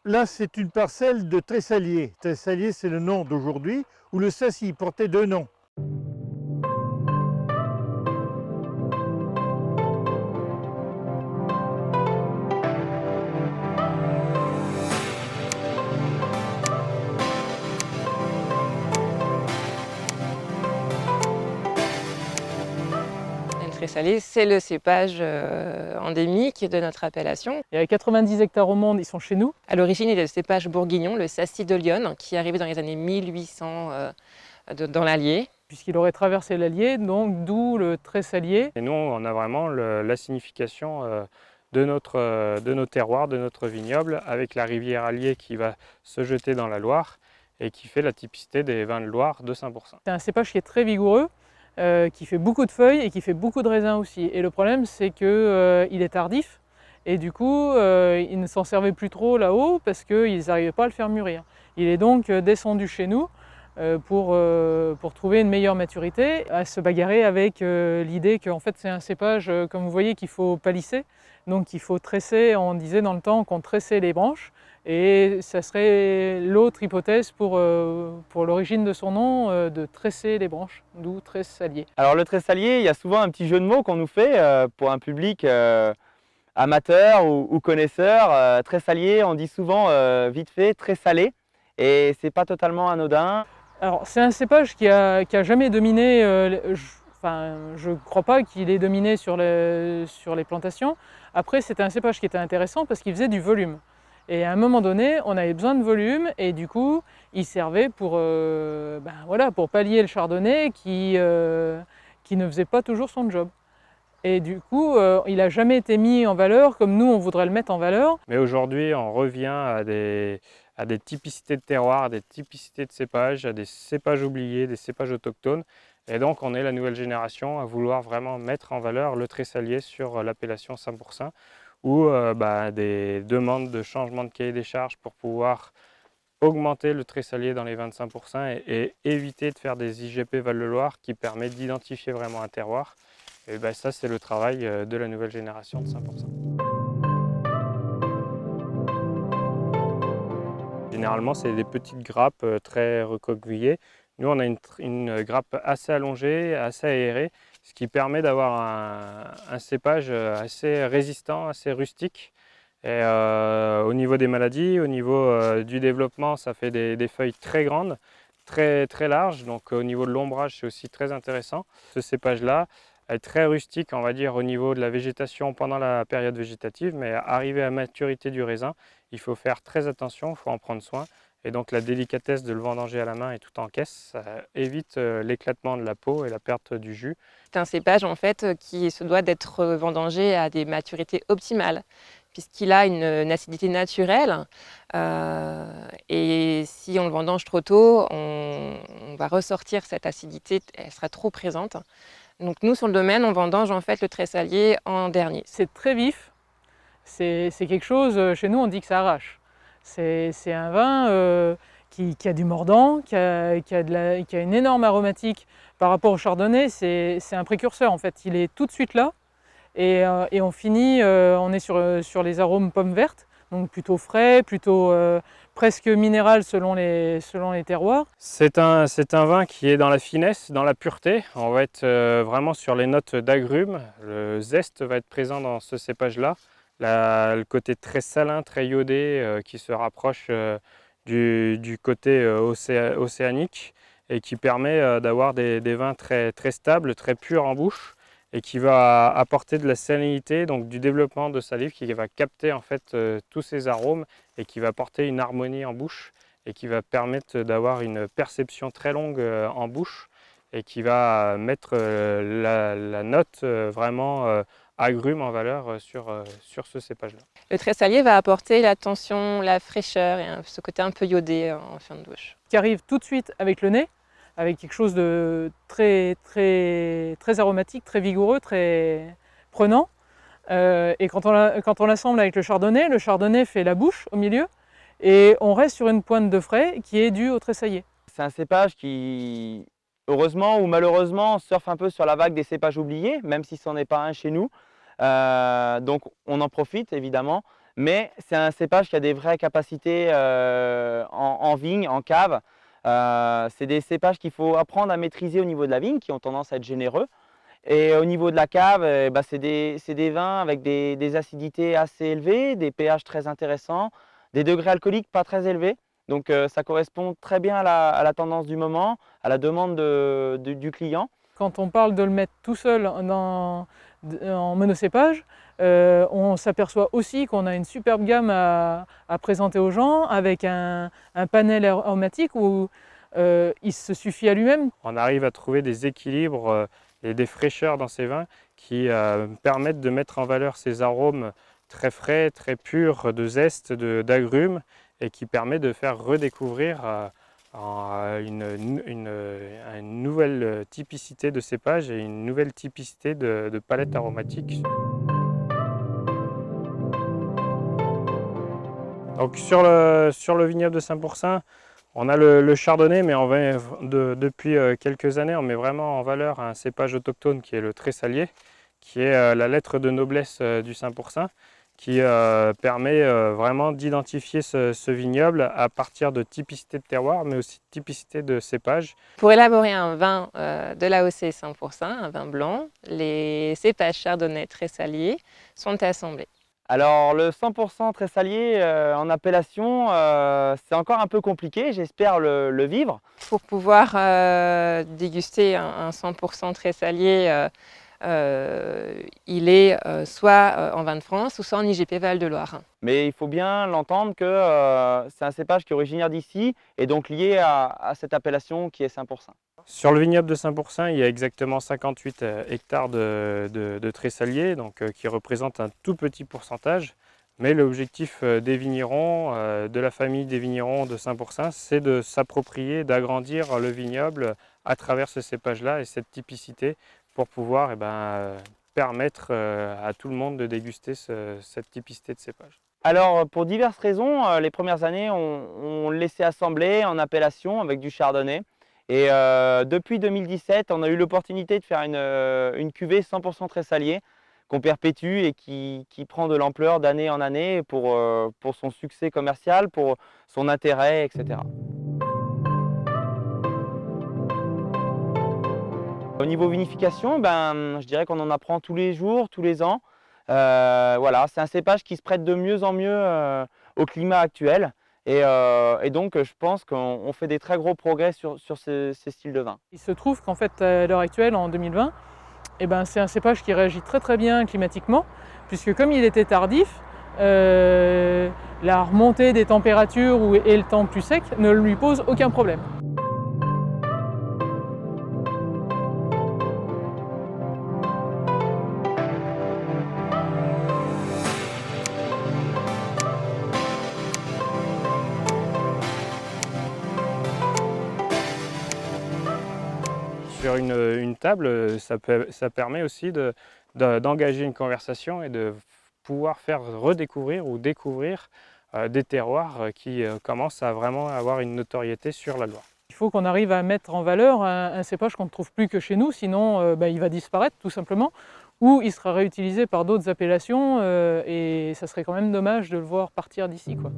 Là, c'est une parcelle de Tressalier. Tressalier, c'est le nom d'aujourd'hui, où le Sacy portait deux noms. Le Tressaillé, c'est le cépage endémique de notre appellation. Il y a 90 hectares au monde, ils sont chez nous. À l'origine, il est le cépage bourguignon, le Sacy de Lyon, qui est arrivé dans les années 1800 dans l'Allier. Puisqu'il aurait traversé l'Allier, donc d'où le Tressalier. Et nous, on a vraiment la signification de nos terroirs, de notre vignoble, avec la rivière Allier qui va se jeter dans la Loire et qui fait la typicité des vins de Loire de 5%. C'est un cépage qui est très vigoureux, qui fait beaucoup de feuilles et qui fait beaucoup de raisins aussi. Et le problème, c'est qu'il est tardif. Et du coup, ils ne s'en servaient plus trop là-haut parce qu'ils n'arrivaient pas à le faire mûrir. Il est donc descendu chez nous pour trouver une meilleure maturité, à se bagarrer avec l'idée qu'en fait c'est un cépage, comme vous voyez, qu'il faut palisser, donc il faut tresser. On disait dans le temps qu'on tressait les branches, et ça serait l'autre hypothèse pour l'origine de son nom, de tresser les branches, d'où Tressalier. Alors le Tressalier, il y a souvent un petit jeu de mots qu'on nous fait pour un public amateur ou connaisseur. Tressalier, on dit souvent vite fait très salé, et c'est pas totalement anodin. Alors c'est un cépage qui a jamais dominé, je ne crois pas qu'il ait dominé sur les plantations. Après, c'était un cépage qui était intéressant parce qu'il faisait du volume. Et à un moment donné, on avait besoin de volume, et du coup, il servait pour pallier le chardonnay qui ne faisait pas toujours son job. Et du coup, il n'a jamais été mis en valeur comme nous, on voudrait le mettre en valeur. Mais aujourd'hui, on revient à des typicités de terroir, à des typicités de cépages, à des cépages oubliés, des cépages autochtones. Et donc, on est la nouvelle génération à vouloir vraiment mettre en valeur le Tressalier sur l'appellation 5%, ou des demandes de changement de cahier des charges pour pouvoir augmenter le Tressalier dans les 25% et éviter de faire des IGP Val-de-Loire qui permettent d'identifier vraiment un terroir. Et ça, c'est le travail de la nouvelle génération de 5%. Généralement, c'est des petites grappes très recroquevillées. Nous, on a une grappe assez allongée, assez aérée, ce qui permet d'avoir un cépage assez résistant, assez rustique. Et au niveau des maladies, au niveau du développement, ça fait des feuilles très grandes, très larges. Donc au niveau de l'ombrage, c'est aussi très intéressant. Ce cépage-là est très rustique, on va dire, au niveau de la végétation pendant la période végétative, mais arrivé à maturité du raisin, il faut faire très attention, il faut en prendre soin. Et donc la délicatesse de le vendanger à la main et tout en caisse, ça évite l'éclatement de la peau et la perte du jus. C'est un cépage en fait qui se doit d'être vendangé à des maturités optimales, puisqu'il a une acidité naturelle, et si on le vendange trop tôt, on va ressortir cette acidité, elle sera trop présente. Donc nous, sur le domaine, on vendange en fait le Tressalier en dernier. C'est très vif, c'est quelque chose, chez nous on dit que ça arrache. C'est un vin qui a du mordant, qui a une énorme aromatique par rapport au chardonnay. C'est un précurseur en fait, il est tout de suite là, et on finit, on est sur les arômes pommes vertes, donc plutôt frais, plutôt presque minéral selon les terroirs. C'est un vin qui est dans la finesse, dans la pureté. On va être vraiment sur les notes d'agrumes. Le zeste va être présent dans ce cépage-là. Le côté très salin, très iodé, qui se rapproche du côté océanique, et qui permet d'avoir des vins très stables, très purs en bouche, et qui va apporter de la salinité, donc du développement de salive qui va capter en fait tous ces arômes, et qui va apporter une harmonie en bouche, et qui va permettre d'avoir une perception très longue en bouche, et qui va mettre la note vraiment agrumes en valeur sur ce cépage-là. Le Tressalier va apporter la tension, la fraîcheur et ce côté un peu iodé en fin de bouche. Qui arrive tout de suite avec le nez, avec quelque chose de très aromatique, très vigoureux, très prenant. Et quand on l'assemble avec le chardonnay fait la bouche au milieu, et on reste sur une pointe de frais qui est due au Tressalier. C'est un cépage qui, heureusement ou malheureusement, surfe un peu sur la vague des cépages oubliés, même si ce n'en est pas un chez nous. Donc on en profite évidemment, mais c'est un cépage qui a des vraies capacités en vigne, en cave. C'est des cépages qu'il faut apprendre à maîtriser au niveau de la vigne, qui ont tendance à être généreux. Et au niveau de la cave, c'est des vins avec des acidités assez élevées, des pH très intéressants, des degrés alcooliques pas très élevés. Donc ça correspond très bien à la tendance du moment, à la demande du client. Quand on parle de le mettre tout seul en monocépage, on s'aperçoit aussi qu'on a une superbe gamme à présenter aux gens avec un panel aromatique où il se suffit à lui-même. On arrive à trouver des équilibres et des fraîcheurs dans ces vins qui permettent de mettre en valeur ces arômes très frais, très purs de zeste, d'agrumes et qui permet de faire redécouvrir une nouvelle typicité de cépage et une nouvelle typicité de palette aromatique. Donc sur le vignoble de Saint-Pourçain, on a le chardonnay, mais depuis quelques années, on met vraiment en valeur un cépage autochtone qui est le tressalier, qui est la lettre de noblesse du Saint-Pourçain, qui permet vraiment d'identifier ce vignoble à partir de typicité de terroir, mais aussi de typicité de cépage. Pour élaborer un vin de l'AOC Saint-Pourçain, un vin blanc, les cépages chardonnay tressaliers sont assemblés. Alors le 100% tressalier en appellation, c'est encore un peu compliqué, j'espère le vivre. Pour pouvoir déguster un 100% tressalier, il est soit en vin de France ou soit en IGP Val-de-Loire. Mais il faut bien l'entendre que c'est un cépage qui est originaire d'ici et donc lié à cette appellation qui est Saint-Pourçain. Sur le vignoble de Saint-Pourçain, il y a exactement 58 hectares de tressaliers, donc, qui représentent un tout petit pourcentage. Mais l'objectif des vignerons, de la famille des vignerons de Saint-Pourçain, c'est de s'approprier, d'agrandir le vignoble à travers ce cépage-là et cette typicité pour pouvoir permettre à tout le monde de déguster cette typicité de cépage. Alors pour diverses raisons, les premières années on laissait assembler en appellation avec du chardonnay. Et depuis 2017, on a eu l'opportunité de faire une cuvée 100% tressalier qu'on perpétue et qui prend de l'ampleur d'année en année pour son succès commercial, pour son intérêt, etc. Au niveau vinification, je dirais qu'on en apprend tous les jours, tous les ans. Voilà, c'est un cépage qui se prête de mieux en mieux au climat actuel. Et donc, je pense qu'on fait des très gros progrès sur ces styles de vin. Il se trouve qu'en fait, à l'heure actuelle, en 2020, c'est un cépage qui réagit très très bien climatiquement, puisque comme il était tardif, la remontée des températures et le temps plus sec ne lui pose aucun problème. Sur une table, ça permet aussi d'engager une conversation et de pouvoir faire redécouvrir ou découvrir des terroirs qui commencent à vraiment avoir une notoriété sur la Loire. Il faut qu'on arrive à mettre en valeur un cépage qu'on ne trouve plus que chez nous, sinon il va disparaître tout simplement, ou il sera réutilisé par d'autres appellations et ça serait quand même dommage de le voir partir d'ici, quoi.